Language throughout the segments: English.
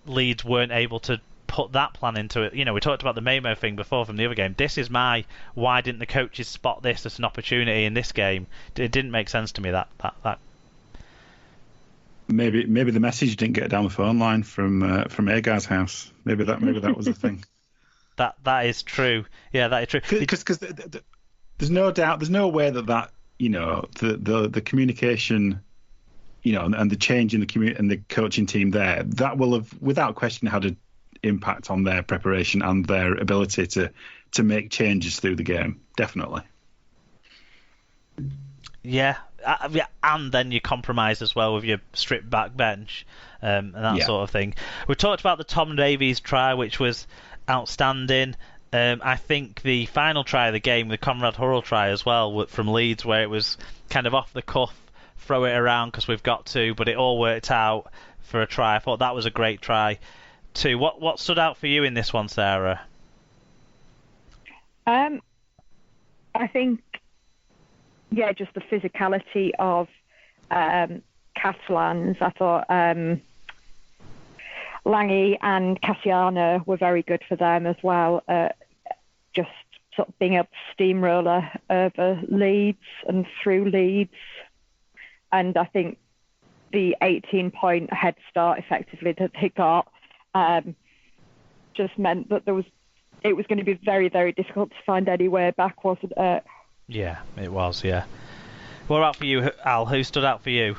Leeds weren't able to put that plan into it. We talked about the Mamo thing before from the other game. This is why didn't the coaches spot this as an opportunity in this game? It didn't make sense to me that. Maybe the message didn't get down the phone line from Agar's house. Maybe that was the thing. That is true. Yeah, that is true. Because there's no doubt, there's no way that the communication, and the change in the coaching team there, that will have without question had an impact on their preparation and their ability to make changes through the game. Definitely. Yeah, and then you compromise as well with your stripped back bench and that sort of thing. We talked about the Tom Davies try, which was outstanding. I think the final try of the game, the Conrad Hurrell try as well from Leeds, where it was kind of off the cuff, throw it around because we've got to, but it all worked out for a try. I thought that was a great try too. What stood out for you in this one, Sarah? I think, just the physicality of Catalans. I thought Lange and Cassiano were very good for them as well. Just sort of being able to steamroller over Leeds and through Leeds. And I think the 18-point head start effectively that they got just meant that it was going to be very, very difficult to find any way back, wasn't it? Yeah, it was, yeah. What about for you, Al? Who stood out for you?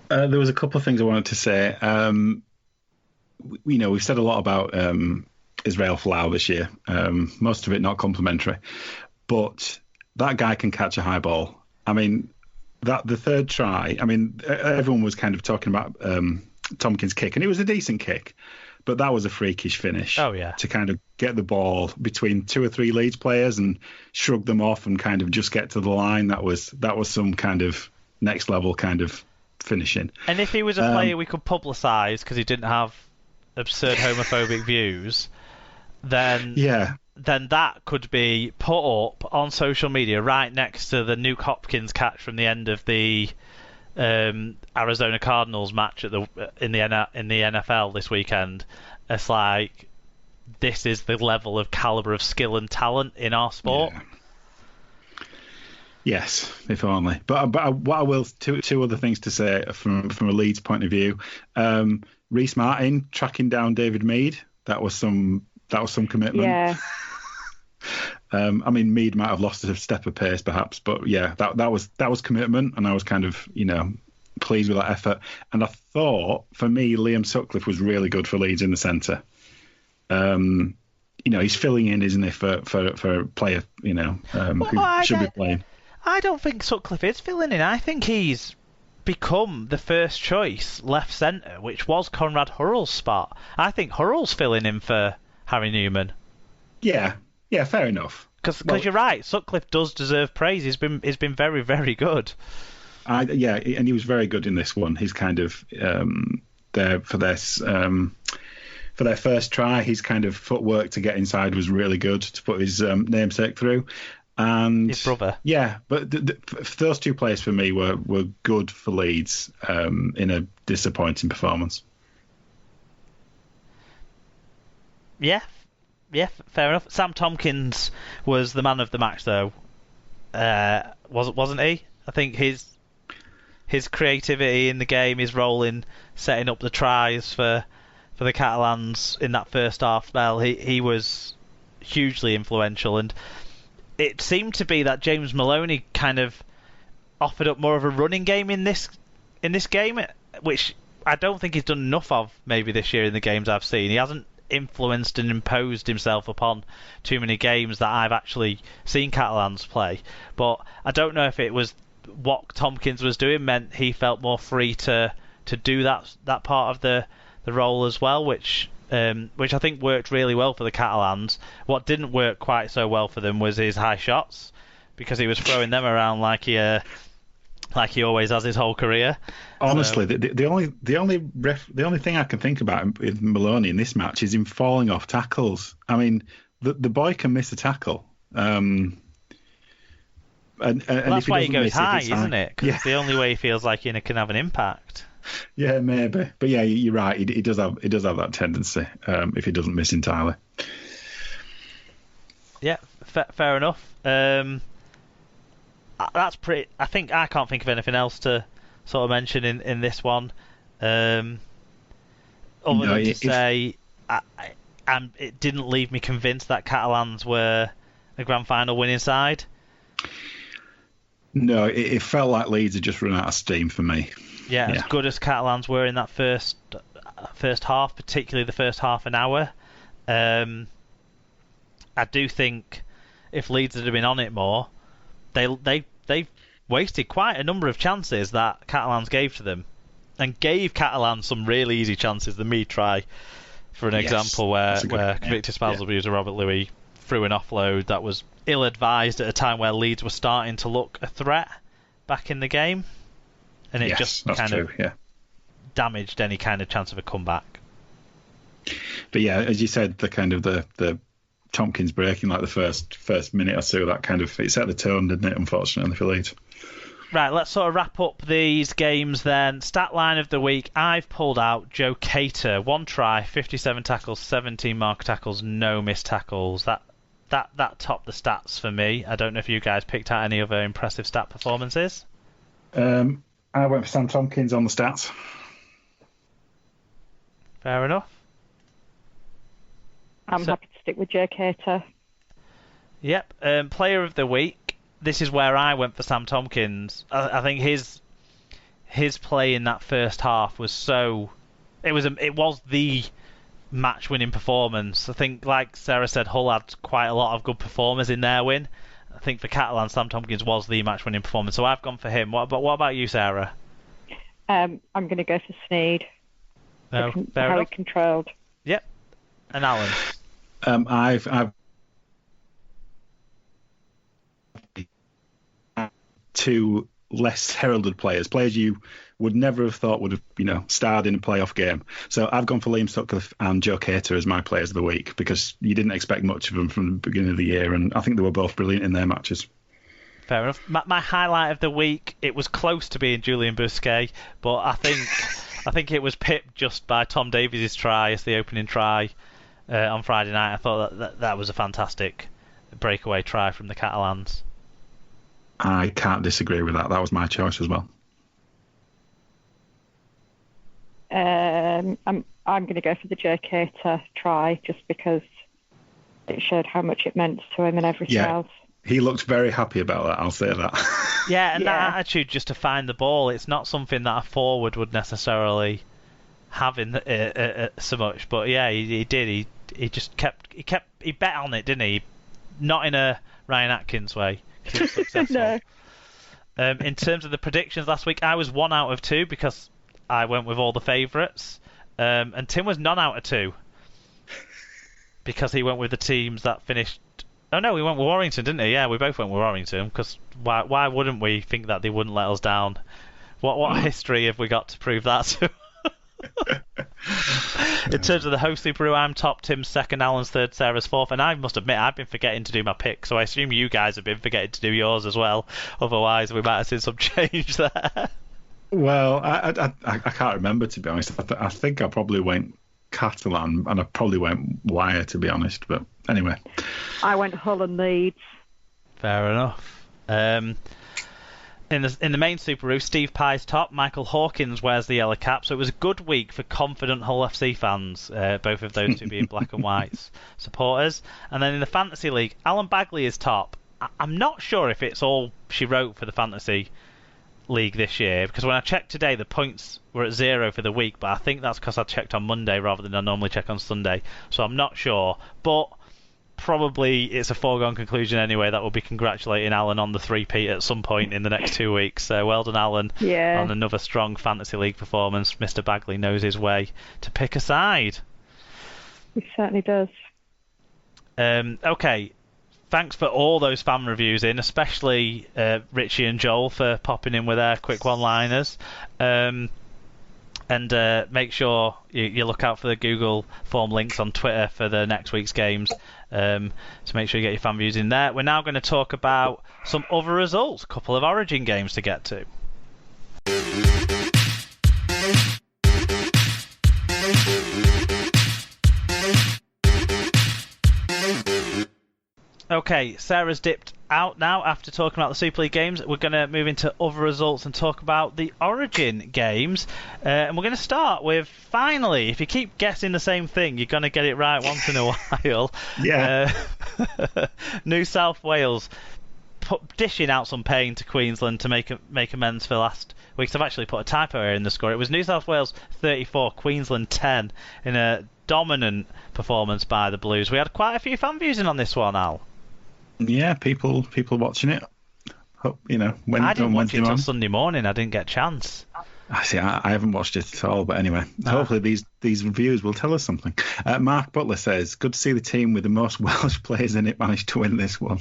There was a couple of things I wanted to say. We've said a lot about Israel Folau this year, most of it not complimentary. But that guy can catch a high ball. I mean, the third try, everyone was kind of talking about Tompkins' kick, and it was a decent kick. But that was a freakish finish. Oh, yeah. To kind of get the ball between two or three Leeds players and shrug them off and kind of just get to the line. That was some kind of next level kind of finishing. And if he was a player we could publicise because he didn't have absurd homophobic views, then that could be put up on social media right next to the Nuke Hopkins catch from the end of the Arizona Cardinals match in the NFL this weekend. It's like, this is the level of caliber of skill and talent in our sport. Yeah. Yes, if only. But what I will, two other things to say from a Leeds point of view. Reece Martin tracking down David Mead. That was some commitment. Yeah. Mead might have lost a step of pace, perhaps, but yeah, that was commitment, and I was kind of pleased with that effort. And I thought, for me, Liam Sutcliffe was really good for Leeds in the centre. He's filling in, isn't he, for a player who should be playing. I don't think Sutcliffe is filling in. I think he's become the first choice left centre, which was Conrad Hurrell's spot. I think Hurrell's filling in for Harry Newman. Yeah, fair enough. Because you're right, Sutcliffe does deserve praise. He's been very, very good. And he was very good in this one. He's kind of there for this for their first try. His kind of footwork to get inside was really good to put his namesake through. And his brother. Yeah, but those two players for me were good for Leeds in a disappointing performance. Yeah, fair enough. Sam Tompkins was the man of the match, though. Wasn't he? I think his creativity in the game, his role in setting up the tries for the Catalans in that first half spell, he was hugely influential. And it seemed to be that James Maloney kind of offered up more of a running game in this game, which I don't think he's done enough of maybe this year in the games I've seen. He hasn't influenced and imposed himself upon too many games that I've actually seen Catalans play. But I don't know if it was what Tompkins was doing meant he felt more free to do that part of the role as well, which I think worked really well for the Catalans. What didn't work quite so well for them was his high shots, because he was throwing them around like he always has his whole career. Honestly, the only thing I can think about with Maloney in this match is him falling off tackles. I mean, the boy can miss a tackle. And that's why he goes high, isn't it? Because it's the only way he feels like he can have an impact. Yeah, maybe. But yeah, you're right. He does have that tendency if he doesn't miss entirely. Yeah, fair enough. That's pretty. I think I can't think of anything else to sort of mention in this one. Other than to say, it didn't leave me convinced that Catalans were a grand final winning side. No, it felt like Leeds had just run out of steam for me. Yeah, as good as Catalans were in that first half, particularly the first half an hour. I do think if Leeds had been on it more, they wasted quite a number of chances that Catalans gave to them, and gave Catalans some really easy chances. The me try, for an example, where convicted spousal abuser Robert Louis threw an offload that was ill-advised at a time where Leeds were starting to look a threat back in the game, and it just kind of damaged any kind of chance of a comeback. But yeah, as you said, the kind of the Tompkins breaking like the first minute or so, that kind of it set the tone, didn't it? Unfortunately for Leeds. Right, let's sort of wrap up these games then. Stat line of the week, I've pulled out Joe Cater. 1 try, 57 tackles, 17 mark tackles, no missed tackles. That topped the stats for me. I don't know if you guys picked out any other impressive stat performances. I went for Sam Tompkins on the stats. Fair enough. I'm happy to stick with Joe Cater. Yep. Player of the week. This is where I went for Sam Tompkins. I think his play in that first half was so. It was the match-winning performance. I think, like Sarah said, Hull had quite a lot of good performers in their win. I think for Catalan, Sam Tompkins was the match-winning performance, so I've gone for him. What about you, Sarah? I'm going to go for Sneed. No, very controlled. Yep. And Alan? I've two less heralded players you would never have thought would have, starred in a playoff game. So I've gone for Liam Sutcliffe and Joe Cater as my players of the week, because you didn't expect much of them from the beginning of the year, and I think they were both brilliant in their matches. Fair enough. My highlight of the week, it was close to being Julian Busquet, but I think it was pipped just by Tom Davies' try as the opening try on Friday night. I thought that was a fantastic breakaway try from the Catalans. I can't disagree with that. That was my choice as well. I'm going to go for the Joe Cater try, just because it showed how much it meant to him and everything else. He looked very happy about that, I'll say that. Yeah, and that attitude just to find the ball, it's not something that a forward would necessarily have in so much. But yeah, he did. He just he bet on it, didn't he? Not in a Ryan Atkins way. He was successful. No. In terms of the predictions last week, I was 1 out of 2 because I went with all the favourites, and Tim was none out of 2 because he went with the teams that finished. Oh no, we went with Warrington, didn't he? Yeah, we both went with Warrington, because why wouldn't we think that they wouldn't let us down? What history have we got to prove that to? In terms of the host Subaru, I'm top, Tim's second, Alan's third, Sarah's fourth, and I must admit I've been forgetting to do my pick, so I assume you guys have been forgetting to do yours as well. Otherwise, we might have seen some change there. Well, I can't remember, to be honest. I think I probably went Catalan, and I probably went Wire, to be honest. But anyway, I went Hull and Leeds. Fair enough. In the main Subaru, Steve Pye's top, Michael Hawkins wears the yellow cap, so it was a good week for confident Hull FC fans, both of those two being black and white supporters. And then in the Fantasy League, Alan Bagley is top. I'm not sure if it's all she wrote for the Fantasy League this year, because when I checked today, the points were at 0 for the week, but I think that's because I checked on Monday rather than I normally check on Sunday, so I'm not sure. But probably it's a foregone conclusion anyway that we'll be congratulating Alan on the 3-peat at some point in the next 2 weeks. So well done, Alan, on another strong Fantasy League performance. Mr. Bagley knows his way to pick a side. He certainly does. Okay, thanks for all those fan reviews in, especially Richie and Joel for popping in with their quick one-liners. And make sure you look out for the Google form links on Twitter for the next week's games. So make sure you get your fan views in there. We're now going to talk about some other results, a couple of Origin games to get to. Okay, Sarah's dipped out now after talking about the Super League games. We're going to move into other results and talk about the Origin games. And we're going to start with, finally, if you keep guessing the same thing, you're going to get it right once in a while. Yeah. New South Wales dishing out some pain to Queensland to make amends for last week. I've actually put a typo here in the score. It was New South Wales 34, Queensland 10 in a dominant performance by the Blues. We had quite a few fan views in on this one, Al. Yeah, people watching it. Hope, when I didn't watch it until on. Sunday morning. I didn't get a chance. I haven't watched it at all, but anyway, hopefully these reviews will tell us something. Mark Butler says, good to see the team with the most Welsh players in it managed to win this one.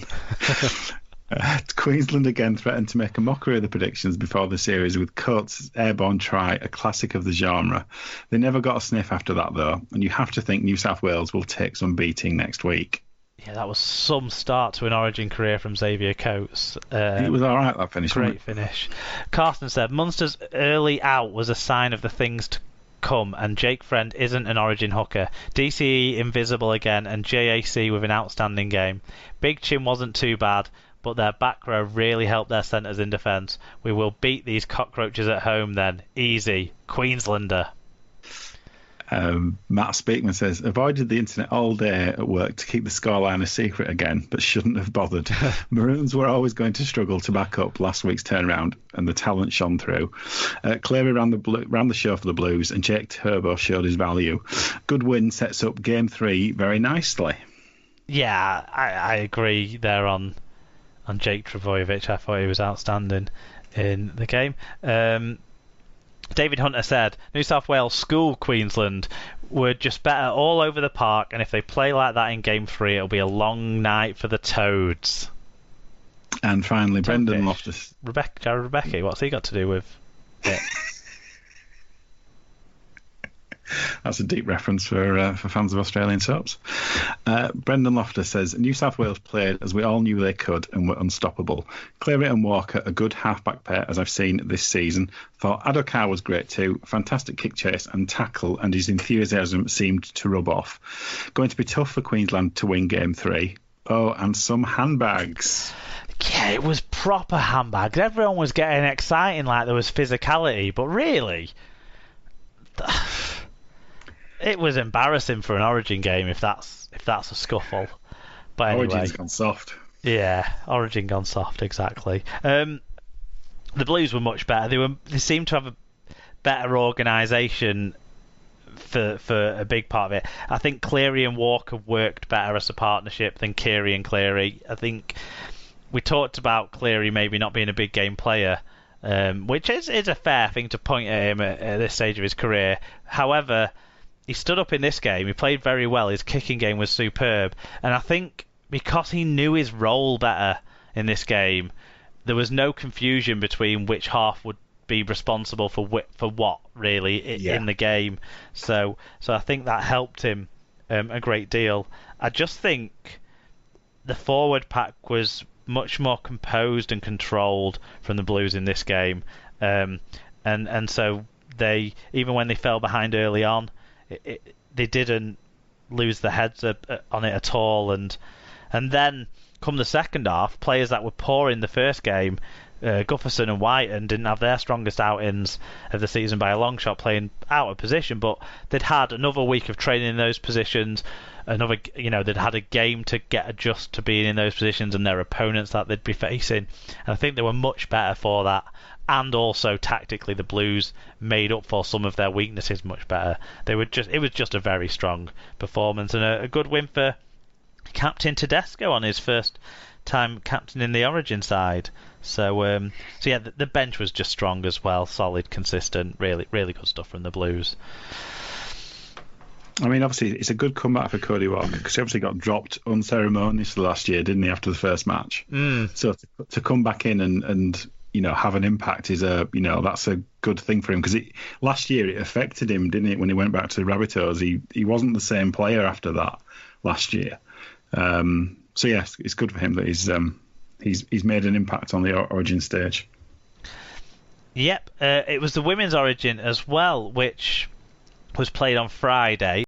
Queensland again threatened to make a mockery of the predictions before the series with Coates' airborne try, a classic of the genre. They never got a sniff after that, though, and you have to think New South Wales will take some beating next week. Yeah, that was some start to an Origin career from Xavier Coates. It was all right, that finish. Great finish. Carsten said, Munster's early out was a sign of the things to come, and Jake Friend isn't an Origin hooker. DCE invisible again, and JAC with an outstanding game. Big Chin wasn't too bad, but their back row really helped their centres in defence. We will beat these cockroaches at home then. Easy. Queenslander. Matt Speakman says, avoided the internet all day at work to keep the scoreline a secret again, but shouldn't have bothered. Maroons were always going to struggle to back up last week's turnaround, and the talent shone through. Cleary ran the show for the Blues, and Jake Turbo showed his value. Good win sets up Game 3 very nicely. Yeah, I agree there on Jake Trbojevic. I thought he was outstanding in the game. David Hunter said, New South Wales school Queensland were just better all over the park, and if they play like that in Game 3, it'll be a long night for the Toads. And finally, Brendan Loftus... Jared Rebecca, what's he got to do with it? That's a deep reference for fans of Australian soaps. Brendan Loftus says, New South Wales played as we all knew they could and were unstoppable. Cleary and Walker, a good half-back pair as I've seen this season. Thought Adokar was great too. Fantastic kick chase and tackle, and his enthusiasm seemed to rub off. Going to be tough for Queensland to win Game 3. Oh, and some handbags. Yeah, it was proper handbags. Everyone was getting exciting like there was physicality, but really... It was embarrassing for an Origin game if that's a scuffle. But anyway, Origin's gone soft. Yeah, Origin gone soft, exactly. The Blues were much better. They seemed to have a better organisation for a big part of it. I think Cleary and Walker worked better as a partnership than Keary and Cleary. I think we talked about Cleary maybe not being a big game player, which is a fair thing to point at him at this stage of his career. However, he stood up in this game. He played very well. His kicking game was superb. And I think because he knew his role better in this game, there was no confusion between which half would be responsible for what, really, in the game. So I think that helped him a great deal. I just think the forward pack was much more composed and controlled from the Blues in this game. And so they, even when they fell behind early on, they didn't lose their heads on it at all, and then come the second half, players that were poor in the first game, Gufferson and Whiten, didn't have their strongest outings of the season by a long shot, playing out of position, but they'd had another week of training in those positions, they'd had a game to get adjust to being in those positions and their opponents that they'd be facing, and I think they were much better for that. And also tactically, the Blues made up for some of their weaknesses much better. It was just a very strong performance and a good win for Captain Tedesco on his first time captaining the Origin side. So yeah, the bench was just strong as well, solid, consistent, really, really good stuff from the Blues. I mean, obviously, it's a good comeback for Cody Walker because he obviously got dropped unceremoniously last year, didn't he, after the first match? So to come back in and have an impact is that's a good thing for him because last year it affected him, didn't it? When he went back to the Rabbitohs, he wasn't the same player after that last year. So yes, it's good for him that he's made an impact on the Origin stage. Yep, it was the women's Origin as well, which was played on Friday.